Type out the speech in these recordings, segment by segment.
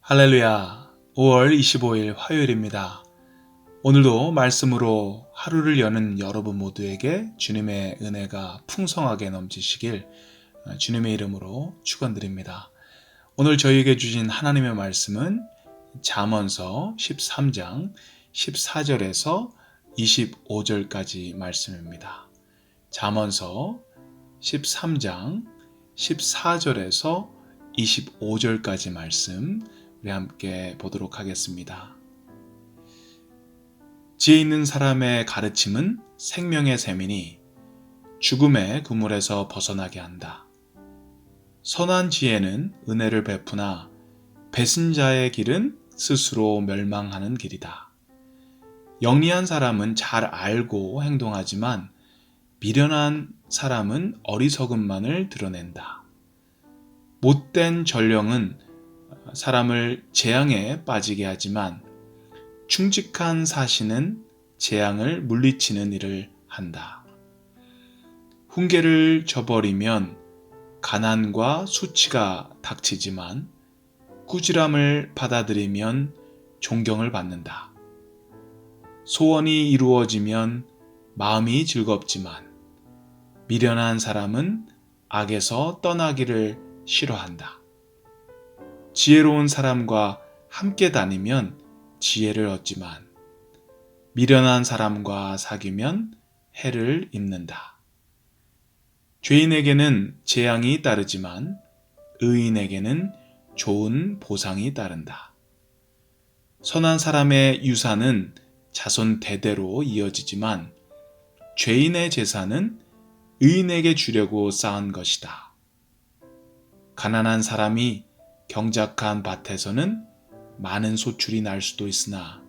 할렐루야. 5월 25일 화요일입니다. 오늘도 말씀으로 하루를 여는 여러분 모두에게 주님의 은혜가 풍성하게 넘치시길 주님의 이름으로 축원드립니다. 오늘 저희에게 주신 하나님의 말씀은 잠언서 13장 14절에서 25절까지 말씀입니다. 잠언서 13장 14절에서 25절까지 말씀 우리 함께 보도록 하겠습니다. 지혜 있는 사람의 가르침은 생명의 샘이니 죽음의 그물에서 벗어나게 한다. 선한 지혜는 은혜를 베푸나 배신자의 길은 스스로 멸망하는 길이다. 영리한 사람은 잘 알고 행동하지만 미련한 사람은 어리석음만을 드러낸다. 못된 전령은 사람을 재앙에 빠지게 하지만 충직한 사신은 재앙을 물리치는 일을 한다. 훈계를 저버리면 가난과 수치가 닥치지만 꾸지람을 받아들이면 존경을 받는다. 소원이 이루어지면 마음이 즐겁지만 미련한 사람은 악에서 떠나기를 싫어한다. 지혜로운 사람과 함께 다니면 지혜를 얻지만 미련한 사람과 사귀면 해를 입는다. 죄인에게는 재앙이 따르지만 의인에게는 좋은 보상이 따른다. 선한 사람의 유산은 자손 대대로 이어지지만 죄인의 재산은 의인에게 주려고 쌓은 것이다. 가난한 사람이 경작한 밭에서는 많은 소출이 날 수도 있으나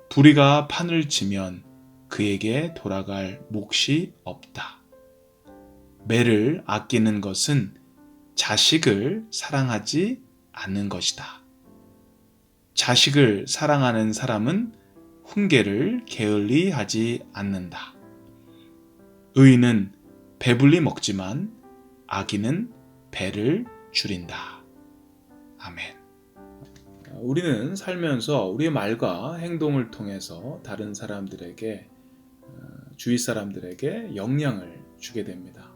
불의가 판을 치면 그에게 돌아갈 몫이 없다. 매를 아끼는 것은 자식을 사랑하지 않는 것이다. 자식을 사랑하는 사람은 훈계를 게을리 하지 않는다. 의인은 배불리 먹지만 악인은 배를 줄인다. 아멘. 우리는 살면서 우리의 말과 행동을 통해서 다른 사람들에게, 주위 사람들에게 영향을 주게 됩니다.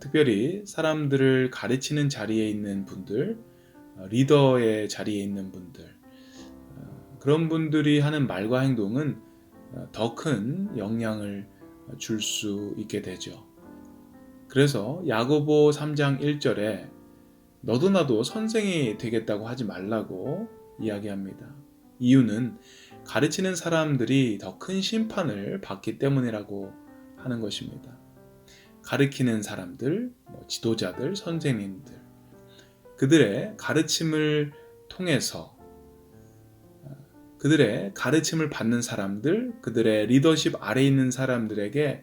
특별히 사람들을 가르치는 자리에 있는 분들, 리더의 자리에 있는 분들, 그런 분들이 하는 말과 행동은 더 큰 영향을 줄 수 있게 되죠. 그래서 야고보 3장 1절에 너도 나도 선생이 되겠다고 하지 말라고 이야기합니다. 이유는 가르치는 사람들이 더 큰 심판을 받기 때문이라고 하는 것입니다. 가르치는 사람들, 지도자들, 선생님들, 그들의 가르침을 통해서 그들의 가르침을 받는 사람들, 그들의 리더십 아래에 있는 사람들에게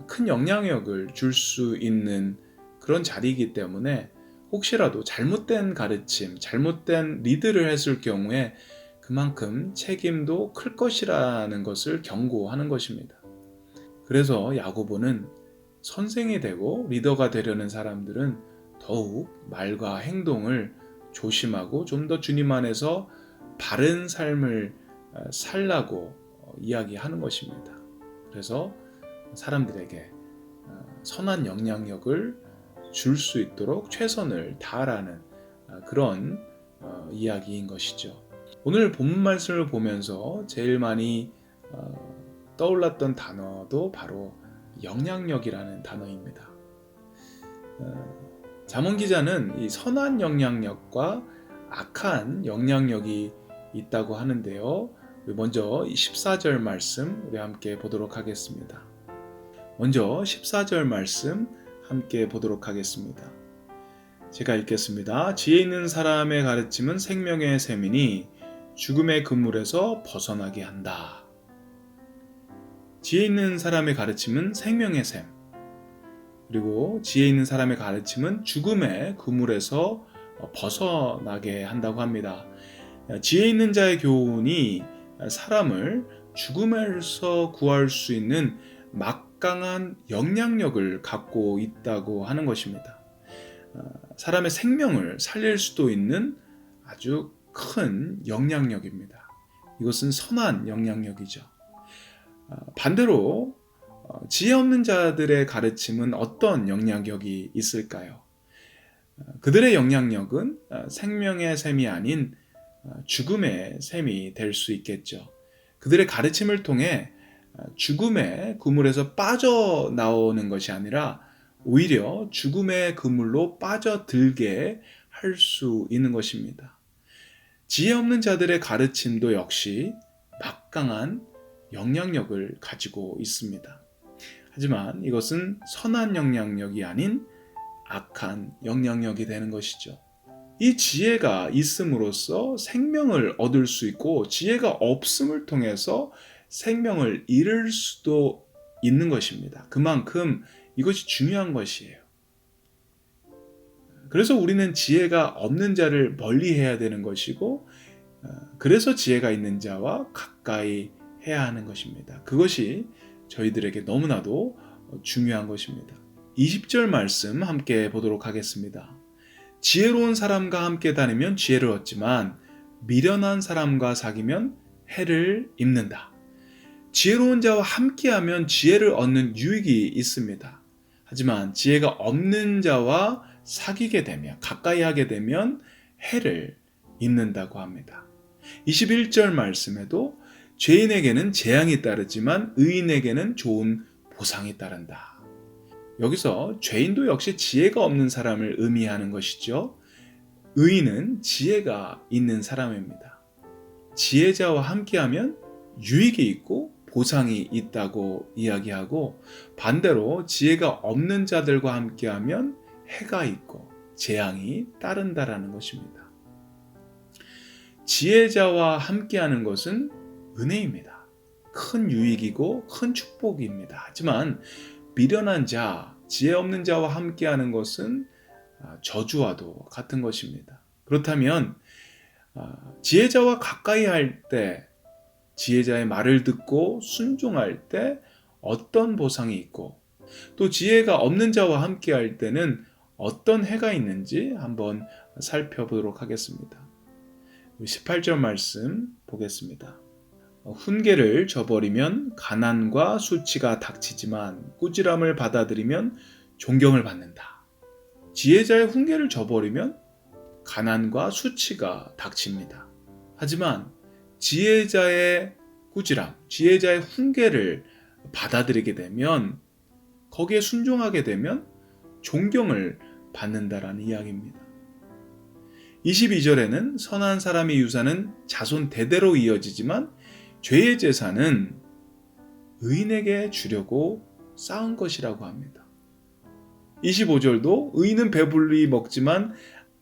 큰 영향력을 줄 수 있는 그런 자리이기 때문에 혹시라도 잘못된 가르침, 잘못된 리드를 했을 경우에 그만큼 책임도 클 것이라는 것을 경고하는 것입니다. 그래서 야고보는 선생이 되고 리더가 되려는 사람들은 더욱 말과 행동을 조심하고 좀 더 주님 안에서 바른 삶을 살라고 이야기하는 것입니다. 그래서 사람들에게 선한 영향력을 줄 수 있도록 최선을 다하라는 그런 이야기인 것이죠. 오늘 본문 말씀을 보면서 제일 많이 떠올랐던 단어도 바로 영향력이라는 단어입니다. 잠언 기자는 이 선한 영향력과 악한 영향력이 있다고 하는데요. 먼저 14절 말씀 우리 함께 보도록 하겠습니다. 먼저 14절 말씀 함께 보도록 하겠습니다. 제가 읽겠습니다. 지혜 있는 사람의 가르침은 생명의 샘이니 죽음의 그물에서 벗어나게 한다. 지혜 있는 사람의 가르침은 생명의 샘, 그리고 지혜 있는 사람의 가르침은 죽음의 그물에서 벗어나게 한다고 합니다. 지혜 있는 자의 교훈이 사람을 죽음에서 구할 수 있는 막강한 영향력을 갖고 있다고 하는 것입니다. 사람의 생명을 살릴 수도 있는 아주 큰 영향력입니다. 이것은 선한 영향력이죠. 반대로 지혜 없는 자들의 가르침은 어떤 영향력이 있을까요? 그들의 영향력은 생명의 셈이 아닌 죽음의 셈이 될 수 있겠죠. 그들의 가르침을 통해 죽음의 그물에서 빠져나오는 것이 아니라 오히려 죽음의 그물로 빠져들게 할 수 있는 것입니다. 지혜 없는 자들의 가르침도 역시 막강한 영향력을 가지고 있습니다. 하지만 이것은 선한 영향력이 아닌 악한 영향력이 되는 것이죠. 이 지혜가 있음으로써 생명을 얻을 수 있고 지혜가 없음을 통해서 생명을 잃을 수도 있는 것입니다. 그만큼 이것이 중요한 것이에요. 그래서 우리는 지혜가 없는 자를 멀리해야 되는 것이고 그래서 지혜가 있는 자와 가까이 해야 하는 것입니다. 그것이 저희들에게 너무나도 중요한 것입니다. 20절 말씀 함께 보도록 하겠습니다. 지혜로운 사람과 함께 다니면 지혜를 얻지만 미련한 사람과 사귀면 해를 입는다. 지혜로운 자와 함께하면 지혜를 얻는 유익이 있습니다. 하지만 지혜가 없는 자와 사귀게 되면, 가까이 하게 되면 해를 입는다고 합니다. 21절 말씀에도 죄인에게는 재앙이 따르지만 의인에게는 좋은 보상이 따른다. 여기서 죄인도 역시 지혜가 없는 사람을 의미하는 것이죠. 의인은 지혜가 있는 사람입니다. 지혜자와 함께하면 유익이 있고 보상이 있다고 이야기하고 반대로 지혜가 없는 자들과 함께하면 해가 있고 재앙이 따른다라는 것입니다. 지혜자와 함께하는 것은 은혜입니다. 큰 유익이고 큰 축복입니다. 하지만 미련한 자, 지혜 없는 자와 함께하는 것은 저주와도 같은 것입니다. 그렇다면 지혜자와 가까이 할 때, 지혜자의 말을 듣고 순종할 때 어떤 보상이 있고 또 지혜가 없는 자와 함께할 때는 어떤 해가 있는지 한번 살펴보도록 하겠습니다. 18절 말씀 보겠습니다. 훈계를 저버리면 가난과 수치가 닥치지만 꾸지람을 받아들이면 존경을 받는다. 지혜자의 훈계를 저버리면 가난과 수치가 닥칩니다. 하지만 지혜자의 꾸지람, 지혜자의 훈계를 받아들이게 되면 거기에 순종하게 되면 존경을 받는다라는 이야기입니다. 22절에는 선한 사람의 유산은 자손 대대로 이어지지만 죄의 재산은 의인에게 주려고 쌓은 것이라고 합니다. 25절도 의인은 배불리 먹지만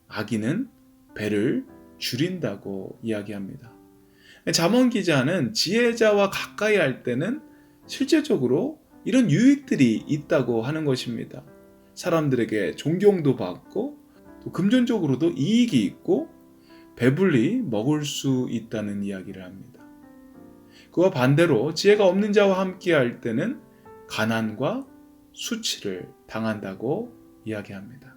악인은 배를 줄인다고 이야기합니다. 잠언 기자는 지혜자와 가까이 할 때는 실제적으로 이런 유익들이 있다고 하는 것입니다. 사람들에게 존경도 받고 또 금전적으로도 이익이 있고 배불리 먹을 수 있다는 이야기를 합니다. 그와 반대로 지혜가 없는 자와 함께 할 때는 가난과 수치를 당한다고 이야기합니다.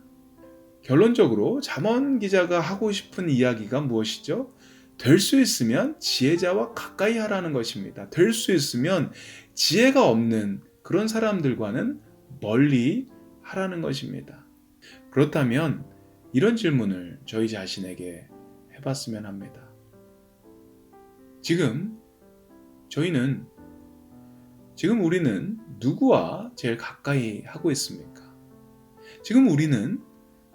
결론적으로 잠언 기자가 하고 싶은 이야기가 무엇이죠? 될 수 있으면 지혜자와 가까이 하라는 것입니다. 될 수 있으면 지혜가 없는 그런 사람들과는 멀리 하라는 것입니다. 그렇다면 이런 질문을 저희 자신에게 해봤으면 합니다. 지금 우리는 누구와 제일 가까이 하고 있습니까? 지금 우리는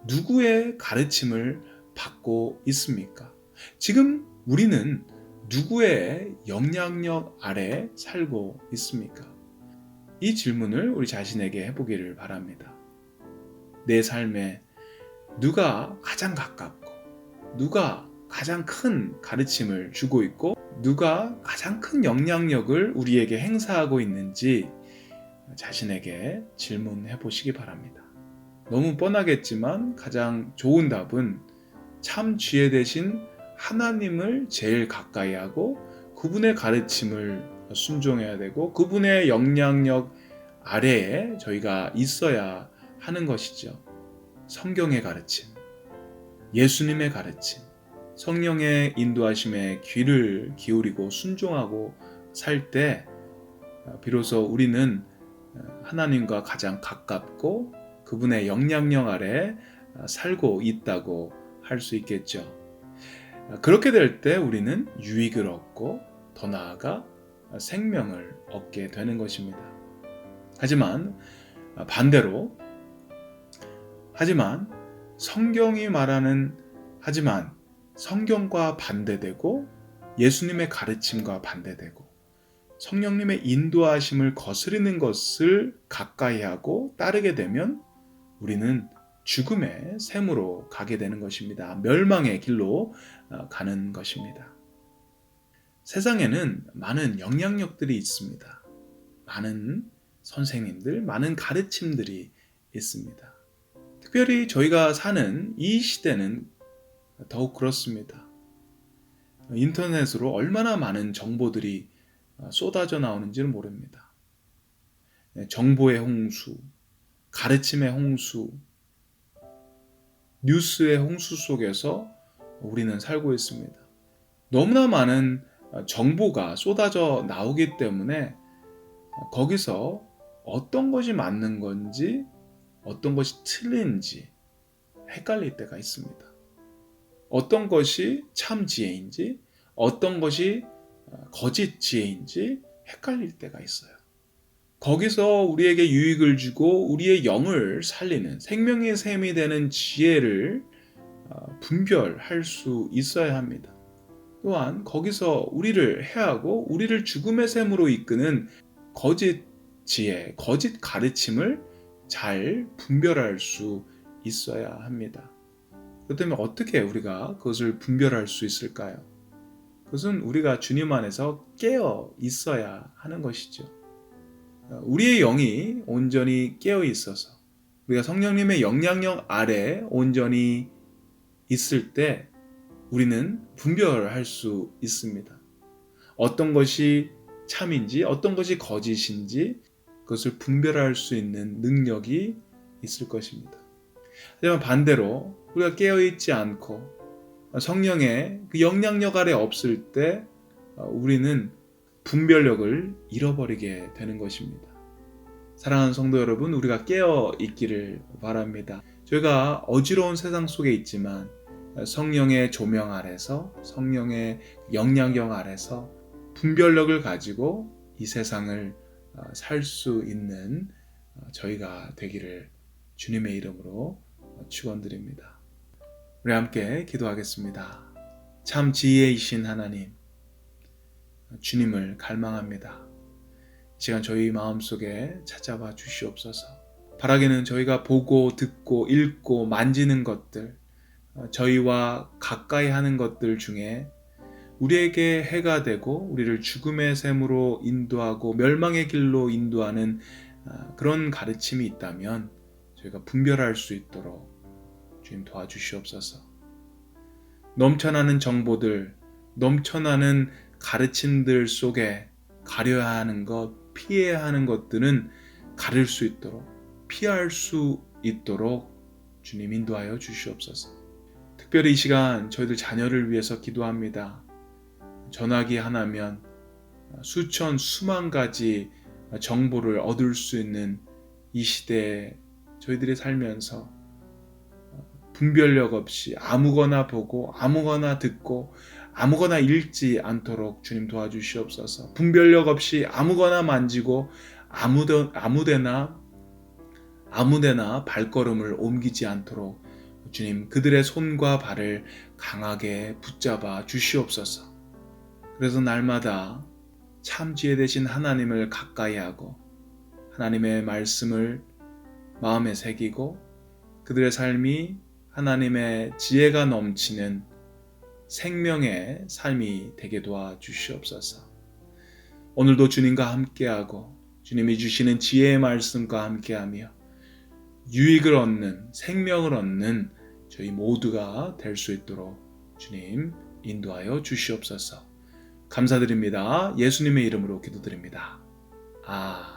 누구의 가르침을 받고 있습니까? 지금 우리는 누구의 영향력 아래 살고 있습니까? 이 질문을 우리 자신에게 해보기를 바랍니다. 내 삶에 누가 가장 가깝고 누가 가장 큰 가르침을 주고 있고 누가 가장 큰 영향력을 우리에게 행사하고 있는지 자신에게 질문해 보시기 바랍니다. 너무 뻔하겠지만 가장 좋은 답은 참 지혜 되신 하나님을 제일 가까이 하고 그분의 가르침을 순종해야 되고 그분의 영향력 아래에 저희가 있어야 하는 것이죠. 성경의 가르침, 예수님의 가르침, 성령의 인도하심에 귀를 기울이고 순종하고 살 때 비로소 우리는 하나님과 가장 가깝고 그분의 영향력 아래 살고 있다고 할 수 있겠죠. 그렇게 될 때 우리는 유익을 얻고 더 나아가 생명을 얻게 되는 것입니다. 하지만 반대로 성경이 말하는 성경과 반대되고 예수님의 가르침과 반대되고 성령님의 인도하심을 거스르는 것을 가까이하고 따르게 되면 우리는 죽음의 샘으로 가게 되는 것입니다. 멸망의 길로 가는 것입니다. 세상에는 많은 영향력들이 있습니다. 많은 선생님들, 많은 가르침들이 있습니다. 특별히 저희가 사는 이 시대는 더욱 그렇습니다. 인터넷으로 얼마나 많은 정보들이 쏟아져 나오는지는 모릅니다. 정보의 홍수, 가르침의 홍수, 뉴스의 홍수 속에서 우리는 살고 있습니다. 너무나 많은 정보가 쏟아져 나오기 때문에 거기서 어떤 것이 맞는 건지 어떤 것이 틀린지 헷갈릴 때가 있습니다. 어떤 것이 참 지혜인지 어떤 것이 거짓 지혜인지 헷갈릴 때가 있어요. 거기서 우리에게 유익을 주고 우리의 영을 살리는 생명의 샘이 되는 지혜를 분별할 수 있어야 합니다. 또한 거기서 우리를 해하고 우리를 죽음의 샘으로 이끄는 거짓 지혜, 거짓 가르침을 잘 분별할 수 있어야 합니다. 그렇다면 어떻게 우리가 그것을 분별할 수 있을까요? 그것은 우리가 주님 안에서 깨어 있어야 하는 것이죠. 우리의 영이 온전히 깨어 있어서 우리가 성령님의 영향력 아래 온전히 있을 때 우리는 분별할 수 있습니다. 어떤 것이 참인지 어떤 것이 거짓인지 그것을 분별할 수 있는 능력이 있을 것입니다. 하지만 반대로 우리가 깨어있지 않고 성령의 그 영향력 아래 없을 때 우리는 분별력을 잃어버리게 되는 것입니다. 사랑하는 성도 여러분, 우리가 깨어 있기를 바랍니다. 저희가 어지러운 세상 속에 있지만 성령의 조명 아래서 성령의 영향력 아래서 분별력을 가지고 이 세상을 살 수 있는 저희가 되기를 주님의 이름으로 축원드립니다. 우리 함께 기도하겠습니다. 참 지혜이신 하나님, 주님을 갈망합니다. 이 시간 저희 마음속에 찾아와 주시옵소서. 바라기는 저희가 보고 듣고 읽고 만지는 것들, 저희와 가까이 하는 것들 중에 우리에게 해가 되고 우리를 죽음의 샘으로 인도하고 멸망의 길로 인도하는 그런 가르침이 있다면 저희가 분별할 수 있도록 주님 도와주시옵소서. 넘쳐나는 정보들, 넘쳐나는 가르침들 속에 가려야 하는 것, 피해야 하는 것들은 가릴 수 있도록, 피할 수 있도록 주님 인도하여 주시옵소서. 특별히 이 시간 저희들 자녀를 위해서 기도합니다. 전화기 하나면 수천, 수만 가지 정보를 얻을 수 있는 이 시대에 저희들이 살면서 분별력 없이 아무거나 보고 아무거나 듣고 아무거나 읽지 않도록 주님 도와주시옵소서. 분별력 없이 아무거나 만지고 아무데나 발걸음을 옮기지 않도록 주님 그들의 손과 발을 강하게 붙잡아 주시옵소서. 그래서 날마다 참 지혜 되신 하나님을 가까이 하고 하나님의 말씀을 마음에 새기고 그들의 삶이 하나님의 지혜가 넘치는 생명의 삶이 되게 도와주시옵소서. 오늘도 주님과 함께하고 주님이 주시는 지혜의 말씀과 함께하며 유익을 얻는 생명을 얻는 저희 모두가 될 수 있도록 주님 인도하여 주시옵소서. 감사드립니다. 예수님의 이름으로 기도드립니다. 아멘.